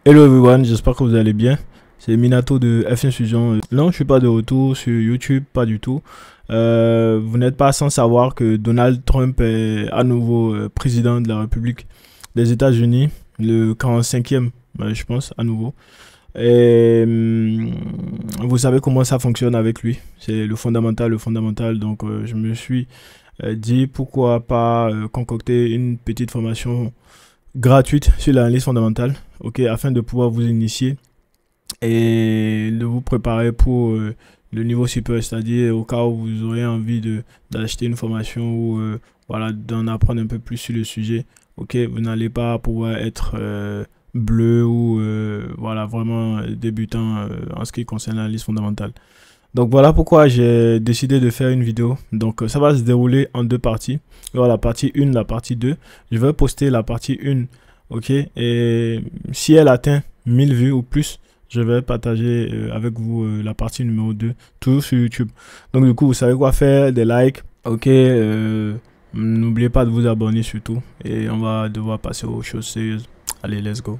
Hello everyone, j'espère que vous allez bien. C'est Minato de F1 Fusion. Non, je suis pas de retour sur YouTube, pas du tout. Vous n'êtes pas sans savoir que Donald Trump est à nouveau président de la République des États-Unis, le 45e, je pense, à nouveau. Et vous savez comment ça fonctionne avec lui. C'est le fondamental, le fondamental. Donc, je me suis dit pourquoi pas concocter une petite formation gratuite sur l'analyse fondamentale, ok, afin de pouvoir vous initier et de vous préparer pour le niveau supérieur, c'est-à-dire au cas où vous aurez envie d'acheter une formation ou voilà, d'en apprendre un peu plus sur le sujet, ok, vous n'allez pas pouvoir être bleu ou voilà, vraiment débutant en ce qui concerne l'analyse fondamentale. Donc voilà pourquoi j'ai décidé de faire une vidéo. Donc ça va se dérouler en deux parties. Il y aura la partie 1, la partie 2. Je vais poster la partie 1, ok. Et si elle atteint 1000 vues ou plus, je vais partager avec vous la partie numéro 2, toujours sur YouTube. Donc du coup, vous savez quoi faire, des likes, ok. N'oubliez pas de vous abonner surtout. Et on va devoir passer aux choses sérieuses. Allez, let's go.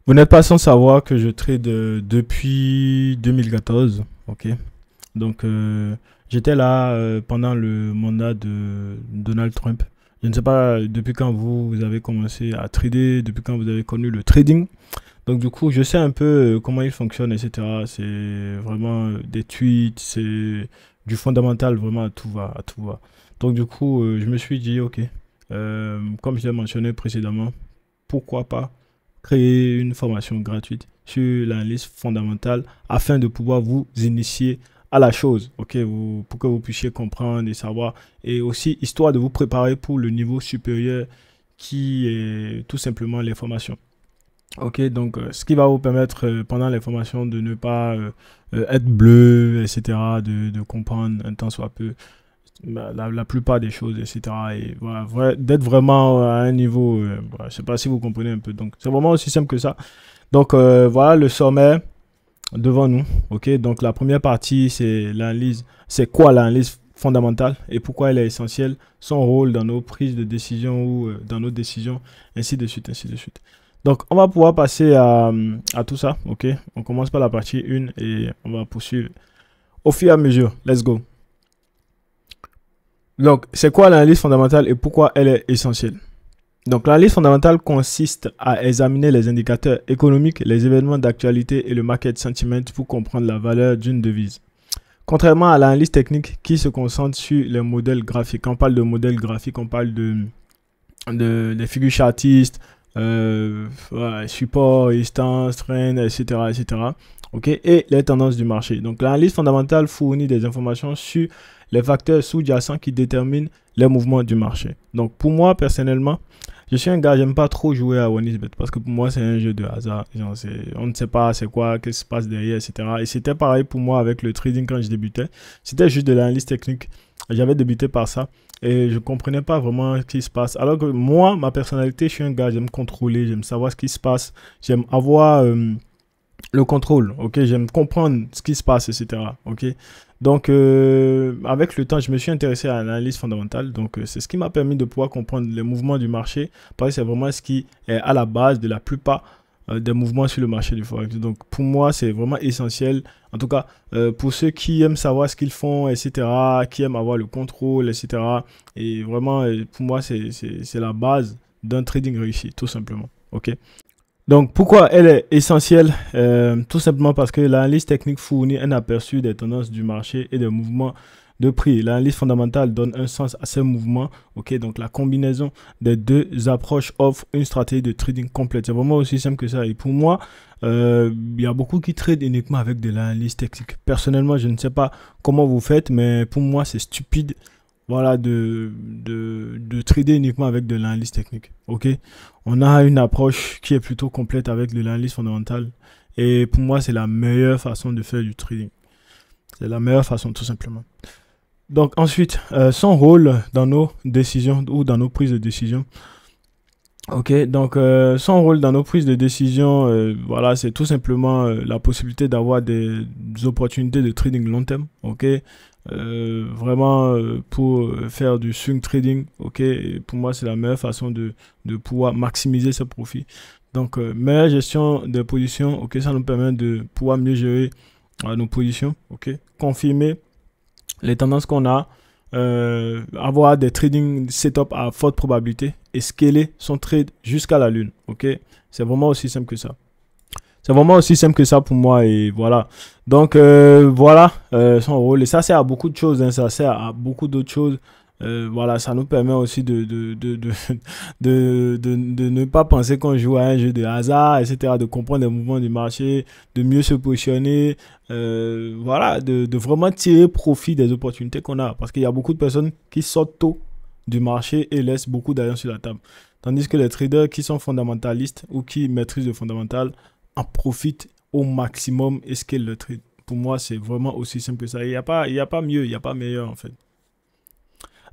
Vous n'êtes pas sans savoir que je trade depuis 2014, ok. Donc j'étais là pendant le mandat de Donald Trump. Je ne sais pas depuis quand vous avez commencé à trader, depuis quand vous avez connu le trading. Donc du coup, je sais un peu comment il fonctionne, etc. C'est vraiment des tweets, c'est du fondamental, vraiment à tout va, à tout va. Donc du coup, je me suis dit, ok, comme je l'ai mentionné précédemment, pourquoi pas créer une formation gratuite sur l'analyse fondamentale afin de pouvoir vous initier à la chose, ok, pour que vous puissiez comprendre et savoir, et aussi histoire de vous préparer pour le niveau supérieur qui est tout simplement les formations. Ok, donc ce qui va vous permettre pendant les formations de ne pas être bleu, etc., de comprendre un tant soit peu la plupart des choses, etc. Et voilà, d'être vraiment à un niveau, voilà, je sais pas si vous comprenez un peu. Donc, c'est vraiment aussi simple que ça. Donc, voilà le sommet devant nous. Ok, donc la première partie, c'est l'analyse. C'est quoi l'analyse fondamentale et pourquoi elle est essentielle, son rôle dans nos prises de décision ou dans nos décisions, ainsi de suite, ainsi de suite. Donc, on va pouvoir passer à tout ça. Ok, on commence par la partie 1 et on va poursuivre au fur et à mesure. Let's go. Donc, c'est quoi l'analyse fondamentale et pourquoi elle est essentielle? Donc, l'analyse fondamentale consiste à examiner les indicateurs économiques, les événements d'actualité et le market sentiment pour comprendre la valeur d'une devise. Contrairement à l'analyse technique qui se concentre sur les modèles graphiques. Quand on parle de modèles graphiques, on parle des figures chartistes, voilà, support, résistance, trend, etc., etc. Okay, et les tendances du marché. Donc, l'analyse fondamentale fournit des informations sur les facteurs sous-jacents qui déterminent les mouvements du marché. Donc, pour moi, personnellement, je suis un gars, j'aime pas trop jouer à OneXBet parce que pour moi, c'est un jeu de hasard. Genre, on ne sait pas c'est quoi, qu'est-ce qui se passe derrière, etc. Et c'était pareil pour moi avec le trading quand je débutais. C'était juste de l'analyse technique. J'avais débuté par ça et je comprenais pas vraiment ce qui se passe. Alors que moi, ma personnalité, je suis un gars, j'aime contrôler, j'aime savoir ce qui se passe, j'aime avoir le contrôle, ok, j'aime comprendre ce qui se passe, etc. Ok, donc avec le temps, je me suis intéressé à l'analyse fondamentale. Donc c'est ce qui m'a permis de pouvoir comprendre les mouvements du marché, parce que c'est vraiment ce qui est à la base de la plupart des mouvements sur le marché du forex. Donc pour moi, c'est vraiment essentiel. En tout cas, pour ceux qui aiment savoir ce qu'ils font, etc., qui aiment avoir le contrôle, etc. Et vraiment, pour moi, c'est la base d'un trading réussi, tout simplement. Ok. Donc, pourquoi elle est essentielle? Tout simplement parce que l'analyse technique fournit un aperçu des tendances du marché et des mouvements de prix. L'analyse fondamentale donne un sens à ces mouvements. Ok, donc la combinaison des deux approches offre une stratégie de trading complète. C'est vraiment aussi simple que ça. Et pour moi, il y a beaucoup qui tradent uniquement avec de l'analyse technique. Personnellement, je ne sais pas comment vous faites, mais pour moi, c'est stupide. Voilà, de trader uniquement avec de l'analyse technique. Ok, on a une approche qui est plutôt complète avec de l'analyse fondamentale. Et pour moi, c'est la meilleure façon de faire du trading. C'est la meilleure façon, tout simplement. Donc ensuite, son rôle dans nos décisions ou dans nos prises de décision. Ok, donc son rôle dans nos prises de décision, voilà, c'est tout simplement la possibilité d'avoir des opportunités de trading long terme. Ok, vraiment pour faire du swing trading, ok. Et pour moi, c'est la meilleure façon de pouvoir maximiser ses profits. Donc, meilleure gestion des positions, ok, ça nous permet de pouvoir mieux gérer nos positions, ok. Confirmer les tendances qu'on a, avoir des trading setup à forte probabilité et scaler son trade jusqu'à la lune, ok. C'est vraiment aussi simple que ça. C'est vraiment aussi simple que ça pour moi et voilà. Donc voilà son rôle. Et ça sert à beaucoup de choses, hein. Ça sert à beaucoup d'autres choses. Voilà, ça nous permet aussi de ne pas penser qu'on joue à un jeu de hasard, etc. De comprendre les mouvements du marché, de mieux se positionner. Voilà, de vraiment tirer profit des opportunités qu'on a. Parce qu'il y a beaucoup de personnes qui sortent tôt du marché et laissent beaucoup d'argent sur la table. Tandis que les traders qui sont fondamentalistes ou qui maîtrisent le fondamental en profitent au maximum et scale le trade. Pour moi, c'est vraiment aussi simple que ça. Il n'y a pas mieux, il n'y a pas meilleur en fait.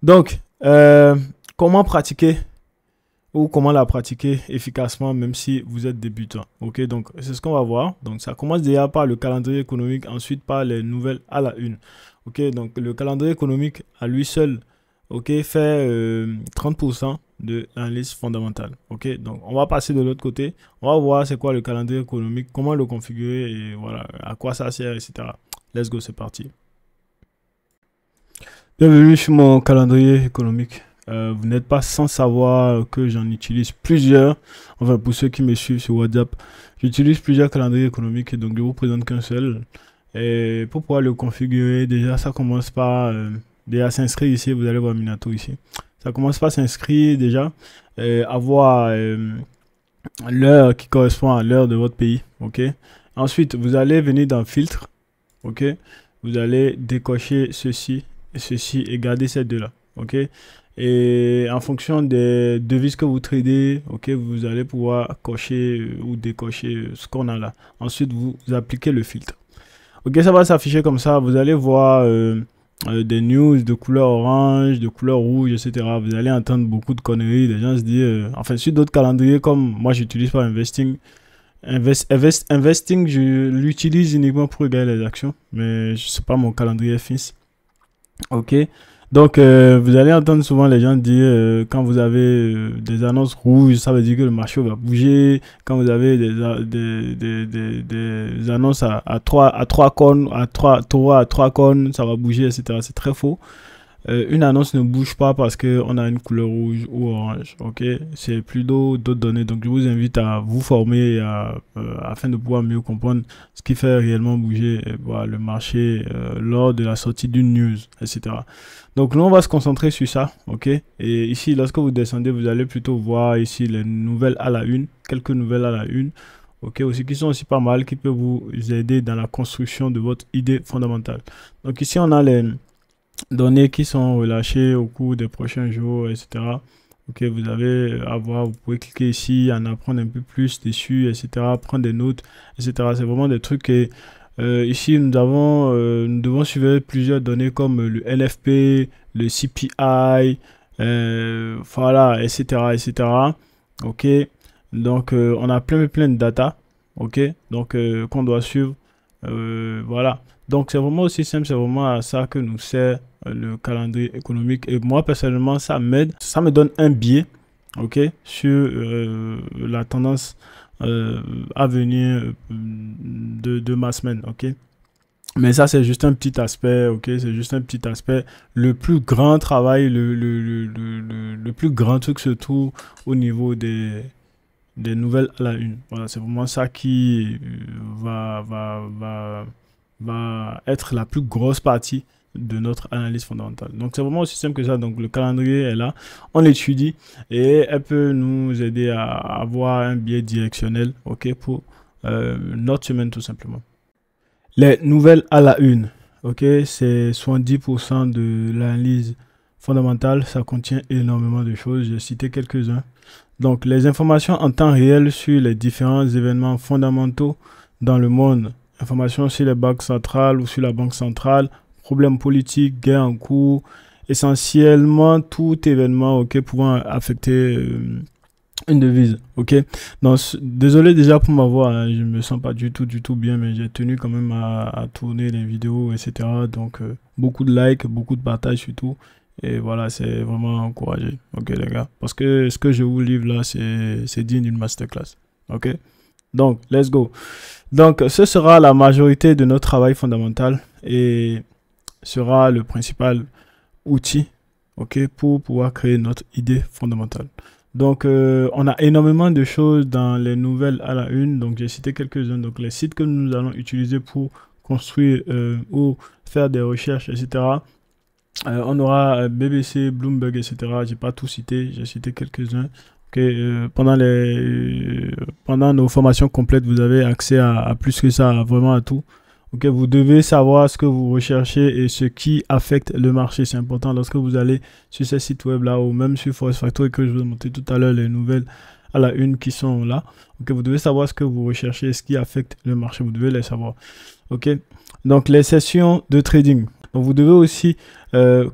Donc, comment pratiquer ou comment la pratiquer efficacement même si vous êtes débutant. Ok, donc c'est ce qu'on va voir. Donc, ça commence déjà par le calendrier économique, ensuite par les nouvelles à la une. Ok, donc le calendrier économique à lui seul, ok, fait 30% de l'analyse fondamentale. Ok, donc on va passer de l'autre côté. On va voir c'est quoi le calendrier économique, comment le configurer et voilà, à quoi ça sert, etc. Let's go, c'est parti. Bienvenue sur mon calendrier économique. Vous n'êtes pas sans savoir que j'en utilise plusieurs. Enfin, pour ceux qui me suivent sur WhatsApp, j'utilise plusieurs calendriers économiques, donc je vous présente qu'un seul. Et pour pouvoir le configurer, déjà, ça commence par déjà s'inscrire ici. Vous allez voir Minato ici. Ça commence par s'inscrire déjà, avoir l'heure qui correspond à l'heure de votre pays. Ok. Ensuite, vous allez venir dans filtre. Ok. Vous allez décocher ceci et ceci et garder ces deux-là. Ok. Et en fonction des devises que vous tradez, ok, vous allez pouvoir cocher ou décocher ce qu'on a là. Ensuite, vous appliquez le filtre. Ok, ça va s'afficher comme ça. Vous allez voir des news de couleur orange, de couleur rouge, etc. Vous allez entendre beaucoup de conneries. Les gens se disent, enfin, sur d'autres calendriers, comme moi, j'utilise pas Investing. Investing, je l'utilise uniquement pour regarder les actions, mais je sais pas mon calendrier fixe. Ok. Donc, vous allez entendre souvent les gens dire quand vous avez des annonces rouges, ça veut dire que le marché va bouger. Quand vous avez des annonces à 3 cônes, à 3 cônes, ça va bouger, etc. C'est très faux. Une annonce ne bouge pas parce qu'on a une couleur rouge ou orange. Ok, c'est plutôt d'autres données. Donc, je vous invite à vous former afin de pouvoir mieux comprendre ce qui fait réellement bouger le marché lors de la sortie d'une news, etc. Donc, nous, on va se concentrer sur ça. Ok, et ici, lorsque vous descendez, vous allez plutôt voir ici les nouvelles à la une, quelques nouvelles à la une. Ok, aussi qui sont aussi pas mal, qui peuvent vous aider dans la construction de votre idée fondamentale. Donc, ici, on a les données qui sont relâchées au cours des prochains jours, etc. Ok, vous avez à voir, vous pouvez cliquer ici, en apprendre un peu plus dessus, etc. Prendre des notes, etc. C'est vraiment des trucs que ici nous devons suivre plusieurs données comme le LFP, le CPI, voilà, etc., etc. Ok, donc on a plein de data, ok, donc qu'on doit suivre, voilà. Donc c'est vraiment aussi simple, c'est vraiment à ça que nous sert le calendrier économique. Et moi personnellement, ça m'aide, ça me donne un biais, ok, sur la tendance à venir de ma semaine, ok. Mais ça, c'est juste un petit aspect, ok, c'est juste un petit aspect. Le plus grand travail, le plus grand truc se trouve au niveau des nouvelles à la une. Voilà, c'est vraiment ça qui va être la plus grosse partie de notre analyse fondamentale. Donc, c'est vraiment aussi simple que ça. Donc, le calendrier est là, on l'étudie et elle peut nous aider à avoir un biais directionnel, ok, pour notre semaine tout simplement. Les nouvelles à la une, ok, c'est 70% de l'analyse fondamentale. Ça contient énormément de choses. J'ai cité quelques-uns. Donc, les informations en temps réel sur les différents événements fondamentaux dans le monde. Informations sur les banques centrales ou sur la banque centrale. Problèmes politiques, guerre en cours. Essentiellement, tout événement pouvant affecter une devise, ok. Donc, désolé déjà pour ma voix, hein, je me sens pas du tout bien, mais j'ai tenu quand même à tourner les vidéos, etc. Donc, beaucoup de likes, beaucoup de partages surtout. Et voilà, c'est vraiment encouragé, ok les gars. Parce que ce que je vous livre là, c'est digne d'une masterclass, ok. Donc, let's go. Donc, ce sera la majorité de notre travail fondamental et sera le principal outil, ok, pour pouvoir créer notre idée fondamentale. Donc, on a énormément de choses dans les nouvelles à la une. Donc, j'ai cité quelques-uns. Donc, les sites que nous allons utiliser pour construire ou faire des recherches, etc. On aura BBC, Bloomberg, etc. J'ai pas tout cité, j'ai cité quelques-uns. Okay, pendant nos formations complètes, vous avez accès à plus que ça, vraiment à tout. Ok, vous devez savoir ce que vous recherchez et ce qui affecte le marché. C'est important lorsque vous allez sur ces sites web là ou même sur Forest Factory que je vous ai montré tout à l'heure, les nouvelles à la une qui sont là. Ok, vous devez savoir ce que vous recherchez et ce qui affecte le marché. Vous devez les savoir. Ok, donc les sessions de trading. Donc, vous devez aussi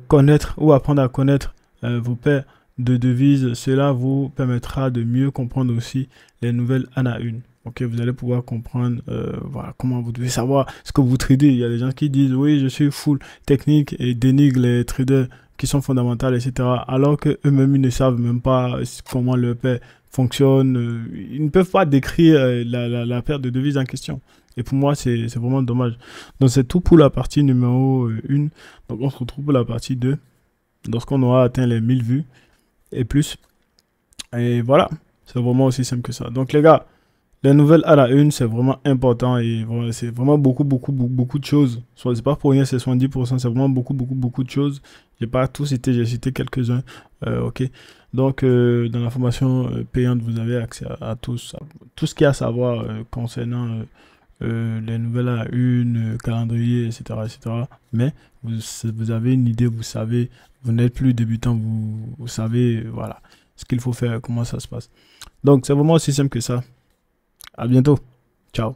connaître ou apprendre à connaître vos paires de devises. Cela vous permettra de mieux comprendre aussi les nouvelles à la une. Ok, vous allez pouvoir comprendre voilà, comment vous devez savoir ce que vous tradez. Il y a des gens qui disent oui, je suis full technique et dénigrent les traders qui sont fondamentaux, etc. Alors que eux-mêmes ils ne savent même pas comment leur paire fonctionne. Ils ne peuvent pas décrire la paire de devises en question. Et pour moi, c'est vraiment dommage. Donc, c'est tout pour la partie numéro 1. Donc, on se retrouve pour la partie 2. Lorsqu'on aura atteint les 1000 vues et plus. Et voilà. C'est vraiment aussi simple que ça. Donc, les gars, les nouvelles à la une, c'est vraiment important. Et voilà, c'est vraiment beaucoup de choses. C'est pas pour rien, c'est 70%. C'est vraiment beaucoup de choses. J'ai pas tout cité, j'ai cité quelques-uns. Ok. Donc, dans la formation payante, vous avez accès à tout ce qu'il y a à savoir concernant les nouvelles à la une, calendrier, etc., etc. Mais vous avez une idée, vous savez, vous n'êtes plus débutant, vous savez, voilà, ce qu'il faut faire, comment ça se passe. Donc, c'est vraiment aussi simple que ça. À bientôt. Ciao.